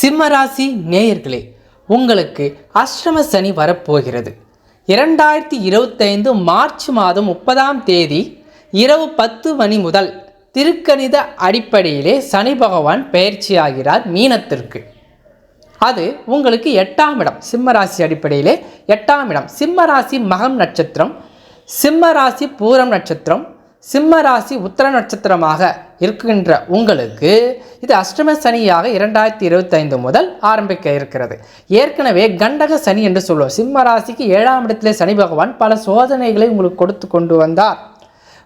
சிம்மராசி நேயர்களே, உங்களுக்கு அஷ்டம சனி வரப்போகிறது. 2025 மார்ச் மாதம் 30ஆம் தேதி இரவு 10 மணி முதல் திருக்கணித அடிப்படையிலே சனி பகவான் பயிற்சியாகிறார் மீனத்திற்கு. அது உங்களுக்கு 8ஆம் இடம். சிம்மராசி அடிப்படையிலே 8ஆம் இடம். சிம்மராசி மகம் நட்சத்திரம், சிம்மராசி பூரம் நட்சத்திரம், சிம்மராசி உத்திர நட்சத்திரமாக இருக்கின்ற உங்களுக்கு இது அஷ்டம சனியாக 2025 முதல் ஆரம்பிக்க இருக்கிறது. ஏற்கனவே கண்டக சனி என்று சொல்லுவோம். சிம்மராசிக்கு 7ஆம் இடத்திலே சனி பகவான் பல சோதனைகளை உங்களுக்கு கொடுத்து கொண்டு வந்தார்.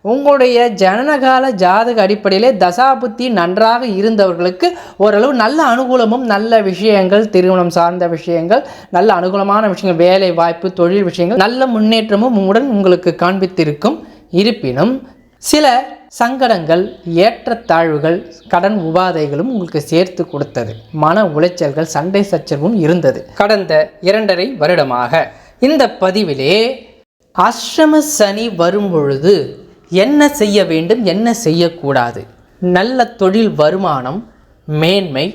உங்களுடைய ஜனனகால ஜாதக அடிப்படையிலே தசாபுத்தி நன்றாக இருந்தவர்களுக்கு ஓரளவு நல்ல அனுகூலமும், நல்ல விஷயங்கள், திருமணம் சார்ந்த விஷயங்கள், நல்ல அனுகூலமான விஷயங்கள், வேலை வாய்ப்பு, தொழில் விஷயங்கள், நல்ல முன்னேற்றமும் உடன் உங்களுக்கு காண்பித்திருக்கும். இருப்பினும் சில சங்கடங்கள், ஏற்றத்தாழ்வுகள், கடன் உபாதைகளும் உங்களுக்கு சேர்த்து கொடுத்தது. மன உளைச்சல்கள், சண்டை சச்சரவும் இருந்தது. கடந்த 2.5 வருடமாக இந்த பதிவிலே அஷ்டம சனி வரும் பொழுது என்ன செய்ய வேண்டும், என்ன செய்யக்கூடாது, நல்ல தொழில் வருமானம், மேன்மை,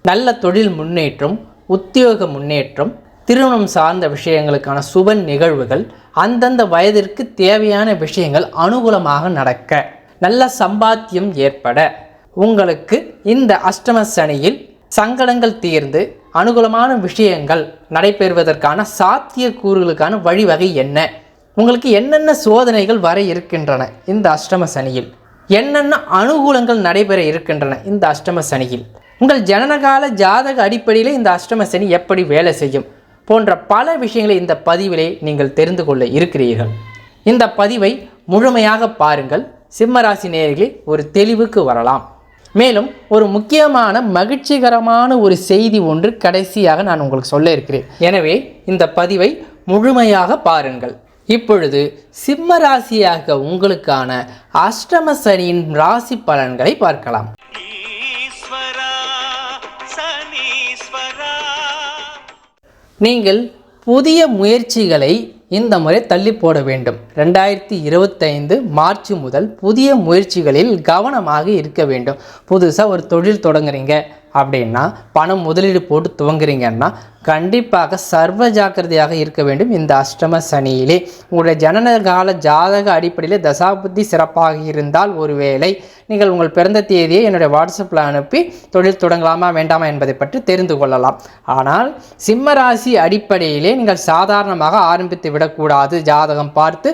நல்ல தொழில் முன்னேற்றம், உத்தியோக முன்னேற்றம், திருமணம் சார்ந்த விஷயங்களுக்கான சுப நிகழ்வுகள், அந்தந்த வயதிற்கு தேவையான விஷயங்கள் அனுகூலமாக நடக்க, நல்ல சம்பாத்தியம் ஏற்பட, உங்களுக்கு இந்த அஷ்டம சனியில் சங்கடங்கள் தீர்ந்து அனுகூலமான விஷயங்கள் நடைபெறுவதற்கான சாத்தியக்கூறுகளுக்கான வழிவகை என்ன, உங்களுக்கு என்னென்ன சோதனைகள் வர இருக்கின்றன இந்த அஷ்டம சனியில், என்னென்ன அனுகூலங்கள் நடைபெற இருக்கின்றன இந்த அஷ்டம சனியில், உங்கள் ஜனனகால ஜாதக அடிப்படையில் இந்த அஷ்டம சனி எப்படி வேலை செய்யும் போன்ற பல விஷயங்களை இந்த பதிவிலே நீங்கள் தெரிந்து கொள்ள இருக்கிறீர்கள். இந்த பதிவை முழுமையாக பாருங்கள். சிம்மராசி நேயர்களே, ஒரு தெளிவுக்கு வரலாம். மேலும் ஒரு முக்கியமான மகிழ்ச்சிகரமான ஒரு செய்தி ஒன்று கடைசியாக நான் உங்களுக்கு சொல்ல இருக்கிறேன். எனவே இந்த பதிவை முழுமையாக பாருங்கள். இப்பொழுது சிம்ம ராசியாக உங்களுக்கான அஷ்டம சனியின் ராசி பலன்களை பார்க்கலாம். நீங்கள் புதிய முயற்சிகளை இந்த முறை தள்ளி போட வேண்டும். 2025 மார்ச் முதல் புதிய முயற்சிகளில் கவனமாக இருக்க வேண்டும். புதுசாக ஒரு தொழில் தொடங்குறீங்க அப்படின்னா, பணம் முதலீடு போட்டு துவங்குறீங்கன்னா கண்டிப்பாக சர்வ ஜாக்கிரதையாக இருக்க வேண்டும். இந்த அஷ்டம சனியிலே உங்களுடைய ஜனனகால ஜாதக அடிப்படையில் தசாபுத்தி சிறப்பாக இருந்தால், ஒருவேளை நீங்கள் உங்கள் பிறந்த தேதியை என்னுடைய வாட்ஸ்அப்பில் அனுப்பி தொழில் தொடங்கலாமா வேண்டாமா என்பதை பற்றி தெரிந்து கொள்ளலாம். ஆனால் சிம்மராசி அடிப்படையிலே நீங்கள் சாதாரணமாக ஆரம்பித்து விடக்கூடாது. ஜாதகம் பார்த்து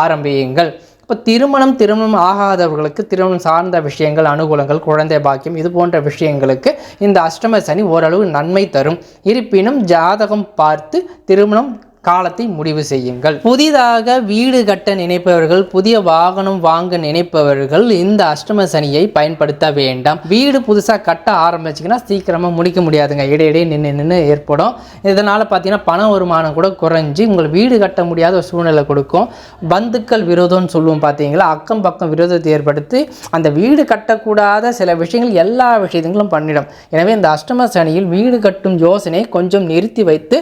ஆரம்பியுங்கள். இப்போ திருமணம் ஆகாதவர்களுக்கு திருமணம் சார்ந்த விஷயங்கள், அனுகூலங்கள், குழந்தை பாக்கியம், இது போன்ற விஷயங்களுக்கு இந்த அஷ்டம சனி ஓரளவு நன்மை தரும். இருப்பினும் ஜாதகம் பார்த்து திருமணம் காலத்தை முடிவு செய்யுங்கள். புதிதாக வீடு கட்ட நினைப்பவர்கள், புதிய வாகனம் வாங்க நினைப்பவர்கள் இந்த அஷ்டம சனியை பயன்படுத்த வேண்டாம். வீடு புதுசாக கட்ட ஆரம்பிச்சிங்கன்னா சீக்கிரமாக முடிக்க முடியாதுங்க. இடையிடையே நின்று ஏற்படும். இதனால் பார்த்தீங்கன்னா பண வருமானம் கூட குறைஞ்சி உங்கள் வீடு கட்ட முடியாத ஒரு சூழ்நிலை கொடுக்கும். பந்துக்கள் விரோதம்னு சொல்லுவோம் பார்த்தீங்களா, அக்கம் பக்கம் விரோதத்தை ஏற்படுத்தி அந்த வீடு கட்டக்கூடாத சில விஷயங்கள் எல்லா விஷயங்களும் பண்ணிடும். எனவே இந்த அஷ்டம சனியில் வீடு கட்டும் யோசனை கொஞ்சம் நிறுத்தி வைத்து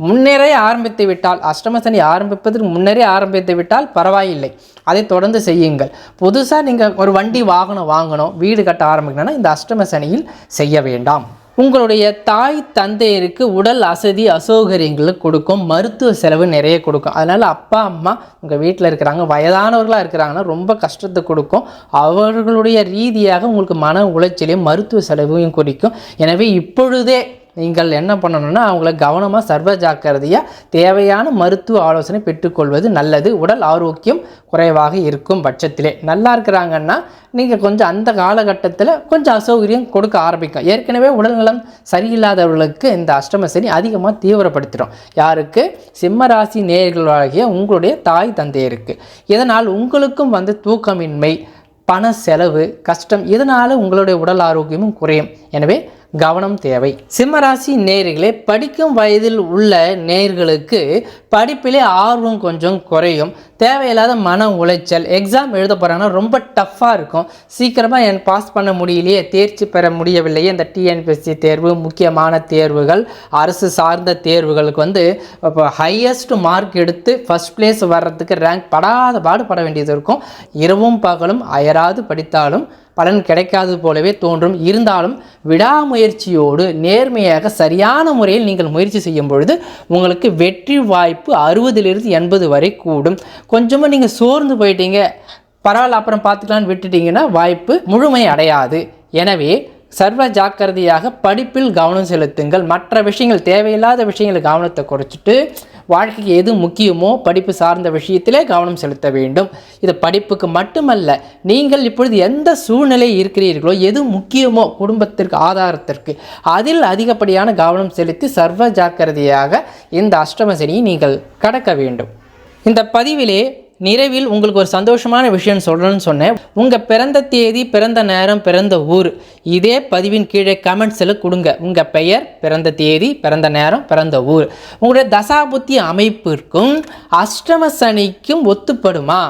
முன்னேறே ஆரம்பித்து விட்டால், அஷ்டம சனி ஆரம்பிப்பதற்கு முன்னரே ஆரம்பித்து விட்டால் பரவாயில்லை, அதை தொடர்ந்து செய்யுங்கள். புதுசாக நீங்கள் ஒரு வண்டி வாகனம் வாங்கணும், வீடு கட்ட ஆரம்பிக்கணும்னா இந்த அஷ்டம சனியில் செய்ய வேண்டாம். உங்களுடைய தாய் தந்தையருக்கு உடல் அசதி அசௌகரியங்களை கொடுக்கும், மருத்துவ செலவு நிறைய கொடுக்கும். அதனால் அப்பா அம்மா உங்கள் வீட்டில் இருக்கிறாங்க, வயதானவர்களாக இருக்கிறாங்கன்னா ரொம்ப கஷ்டத்தை கொடுக்கும். அவர்களுடைய ரீதியாக உங்களுக்கு மன உளைச்சலையும் மருத்துவ செலவையும் குறிக்கும். எனவே இப்பொழுதே நீங்கள் என்ன பண்ணணும்னா அவங்கள கவனமாக சர்வ ஜாக்கிரதையாக தேவையான மருத்துவ ஆலோசனை பெற்றுக்கொள்வது நல்லது. உடல் ஆரோக்கியம் குறைவாக இருக்கும் பட்சத்திலே நல்லா இருக்கிறாங்கன்னா நீங்கள் கொஞ்சம் அந்த காலகட்டத்தில் கொஞ்சம் அசௌகரியம் கொடுக்க ஆரம்பிக்கும். ஏற்கனவே உடல்நலம் சரியில்லாதவர்களுக்கு இந்த அஷ்டம சனி அதிகமாக தீவிரப்படுத்திடும். யாருக்கு? சிம்ம ராசி நேயர்களாகிய உங்களுடைய தாய் தந்தையருக்கு. இதனால் உங்களுக்கும் தூக்கமின்மை, பண செலவு, கஷ்டம், இதனால் உங்களுடைய உடல் ஆரோக்கியமும் குறையும். எனவே கவனம் தேவை. சிம்மராசி நேயர்களே, படிக்கும் வயதில் உள்ள நேயர்களுக்கு படிப்பிலே ஆர்வம் கொஞ்சம் குறையும். தேவையில்லாத மன உளைச்சல். எக்ஸாம் எழுத போகிறாங்கன்னா ரொம்ப டஃப்பாக இருக்கும். சீக்கிரமாக பாஸ் பண்ண முடியலையே, தேர்ச்சி பெற முடியவில்லையே. இந்த டிஎன்பிஎஸ்சி தேர்வு, முக்கியமான தேர்வுகள், அரசு சார்ந்த தேர்வுகளுக்கு இப்போ ஹையஸ்ட் மார்க் எடுத்து ஃபஸ்ட் பிளேஸ் வர்றதுக்கு ரேங்க் படாத பாடுபட வேண்டியது இருக்கும். இரவும் பகலும் அயராது படித்தாலும் பலன் கிடைக்காது போலவே தோன்றும். இருந்தாலும் விடாமுயற்சியோடு நேர்மையாக சரியான முறையில் நீங்கள் முயற்சி செய்யும் பொழுது உங்களுக்கு வெற்றி வாய்ப்பு 60லிருந்து 80 வரை கூடும். கொஞ்சமாக நீங்கள் சோர்ந்து போயிட்டீங்க, பரவாயில்ல அப்புறம் பார்த்துக்கலான்னு விட்டுட்டீங்கன்னா வாய்ப்பு முழுமை அடையாது. எனவே சர்வ ஜாக்கிரதையாக படிப்பில் கவனம் செலுத்துங்கள். மற்ற விஷயங்கள், தேவையில்லாத விஷயங்கள் கவனத்தை குறைச்சிட்டு வாழ்க்கைக்கு எது முக்கியமோ படிப்பு சார்ந்த விஷயத்திலே கவனம் செலுத்த வேண்டும். இது படிப்புக்கு மட்டுமல்ல, நீங்கள் இப்பொழுது எந்த சூழ்நிலை இருக்கிறீர்களோ, எது முக்கியமோ குடும்பத்திற்கு, ஆதாரத்திற்கு, அதில் அதிகப்படியான கவனம் செலுத்தி சர்வ ஜாக்கிரதையாக இந்த அஷ்டம சனியை நீங்கள் கடக்க வேண்டும். இந்த பதிவிலே நிறைவில் உங்களுக்கு ஒரு சந்தோஷமான விஷயம் சொல்கிறேன்னு சொன்னேன். உங்கள் பிறந்த தேதி, பிறந்த நேரம், பிறந்த ஊர் இதே பதிவின் கீழே கமெண்ட்ஸில் கொடுங்க. உங்கள் பெயர், பிறந்த தேதி, பிறந்த நேரம், பிறந்த ஊர். உங்களுடைய தசாபுத்தி அமைப்பிற்கும் அஷ்டம சனிக்கும் ஒத்துப்படுமா?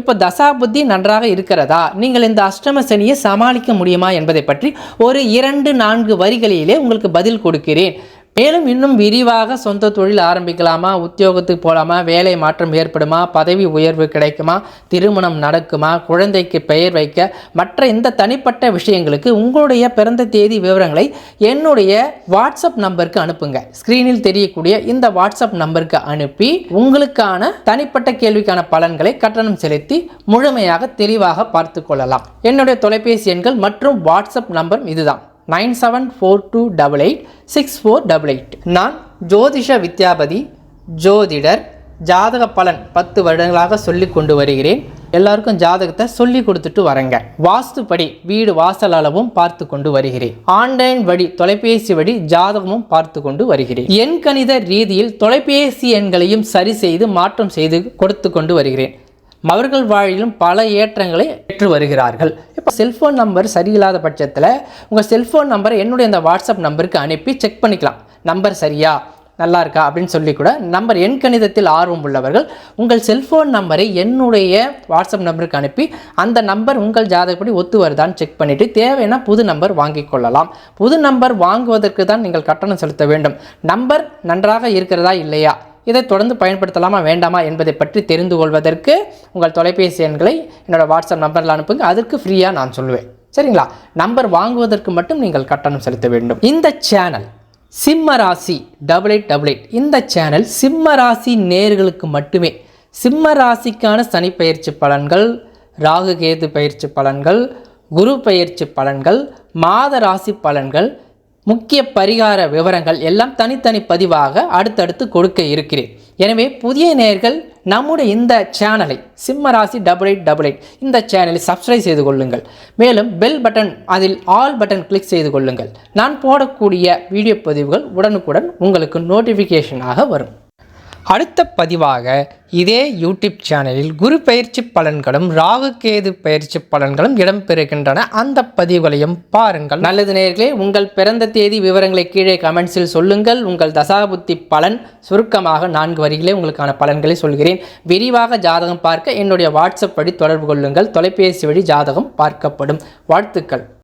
இப்போ தசாபுத்தி நன்றாக இருக்கிறதா? நீங்கள் இந்த அஷ்டம சனியை சமாளிக்க முடியுமா என்பதை பற்றி ஒரு 2-4 வரிகளிலே உங்களுக்கு பதில் கொடுக்கிறேன். மேலும் இன்னும் விரிவாக சொந்த தொழில் ஆரம்பிக்கலாமா, உத்தியோகத்துக்கு போகலாமா, வேலை மாற்றம் ஏற்படுமா, பதவி உயர்வு கிடைக்குமா, திருமணம் நடக்குமா, குழந்தைக்கு பெயர் வைக்க, மற்ற இந்த தனிப்பட்ட விஷயங்களுக்கு உங்களுடைய பிறந்த தேதி விவரங்களை என்னுடைய வாட்ஸ்அப் நம்பருக்கு அனுப்புங்க. ஸ்க்ரீனில் தெரியக்கூடிய இந்த வாட்ஸ்அப் நம்பருக்கு அனுப்பி உங்களுக்கான தனிப்பட்ட கேள்விக்கான பலன்களை கட்டணம் செலுத்தி முழுமையாக தெளிவாக பார்த்து கொள்ளலாம். என்னுடைய தொலைபேசி எண்கள் மற்றும் வாட்ஸ்அப் நம்பர் இதுதான் 9742886488. நான் ஜோதிஷ வித்யாபதி, ஜோதிடர். ஜாதக பலன் 10 வருடங்களாக சொல்லி கொண்டு வருகிறேன். எல்லாருக்கும் ஜாதகத்தை சொல்லி கொடுத்துட்டு வரேங்க. வாஸ்துப்படி வீடு வாசல் அளவும் பார்த்து கொண்டு வருகிறேன். ஆன்லைன் வழி, தொலைபேசி வழி ஜாதகமும் பார்த்து கொண்டு வருகிறேன். எண் கணித ரீதியில் தொலைபேசி எண்களையும் சரி செய்து மாற்றம் செய்து கொடுத்து கொண்டு வருகிறேன். அவர்கள் வாழ்விலும் பல ஏற்றங்களை பெற்று வருகிறார்கள். இப்போ செல்ஃபோன் நம்பர் சரியில்லாத பட்சத்தில் உங்கள் செல்ஃபோன் நம்பரை என்னுடைய இந்த வாட்ஸ்அப் நம்பருக்கு அனுப்பி செக் பண்ணிக்கலாம். நம்பர் சரியா, நல்லா இருக்கா அப்படின்னு சொல்லி கூட. நம்பர் எண் கணிதத்தில் ஆர்வம் உள்ளவர்கள் உங்கள் செல்ஃபோன் நம்பரை என்னுடைய வாட்ஸ்அப் நம்பருக்கு அனுப்பி அந்த நம்பர் உங்கள் ஜாதகப்படி ஒத்து வருதான்னு செக் பண்ணிவிட்டு தேவைன்னா புது நம்பர் வாங்கி கொள்ளலாம். புது நம்பர் வாங்குவதற்கு தான் நீங்கள் கட்டணம் செலுத்த வேண்டும். நம்பர் நன்றாக இருக்கிறதா இல்லையா, இதை தொடர்ந்து பயன்படுத்தலாமா வேண்டாமா என்பதை பற்றி தெரிந்து கொள்வதற்கு உங்கள் தொலைபேசி எண்களை என்னோடய வாட்ஸ்அப் நம்பரில் அனுப்புங்க. அதற்கு ஃப்ரீயாக நான் சொல்லுவேன். சரிங்களா? நம்பர் வாங்குவதற்கு மட்டும் நீங்கள் கட்டணம் செலுத்த வேண்டும். இந்த சேனல் சிம்மராசி 8888 இந்த சேனல் சிம்மராசி நேயர்களுக்கு மட்டுமே. சிம்ம ராசிக்கான சனி பயிற்சி பலன்கள், ராகு கேது பயிற்சி பலன்கள், குரு பயிற்சி பலன்கள், மாத ராசி பலன்கள், முக்கிய பரிகார விவரங்கள் எல்லாம் தனித்தனி பதிவாக அடுத்தடுத்து கொடுக்க இருக்கிறேன். எனவே புதிய நேயர்கள் நம்முடைய இந்த சேனலை சிம்மராசி 8888 இந்த சேனலை சப்ஸ்கிரைப் செய்து கொள்ளுங்கள். மேலும் பெல் பட்டன், அதில் ஆல் பட்டன் கிளிக் செய்து கொள்ளுங்கள். நான் போடக்கூடிய வீடியோ பதிவுகள் உடனுக்குடன் உங்களுக்கு நோட்டிஃபிகேஷனாக வரும். அடுத்த பதிவாக இதே யூடியூப் சேனலில் குரு பயிற்சி பலன்களும் ராகு கேது பயிற்சி பலன்களும் இடம்பெறுகின்றன. அந்த பதிவுகளையும் பாருங்கள். நல்லது நேயர்களே, உங்கள் பிறந்த தேதி விவரங்களை கீழே கமெண்ட்ஸில் சொல்லுங்கள். உங்கள் தசாபுத்தி பலன் சுருக்கமாக 4 வரிகளே உங்களுக்கான பலன்களை சொல்கிறேன். விரிவாக ஜாதகம் பார்க்க என்னுடைய வாட்ஸ்அப் வழி தொடர்பு கொள்ளுங்கள். தொலைபேசி வழி ஜாதகம் பார்க்கப்படும். வாழ்த்துக்கள்.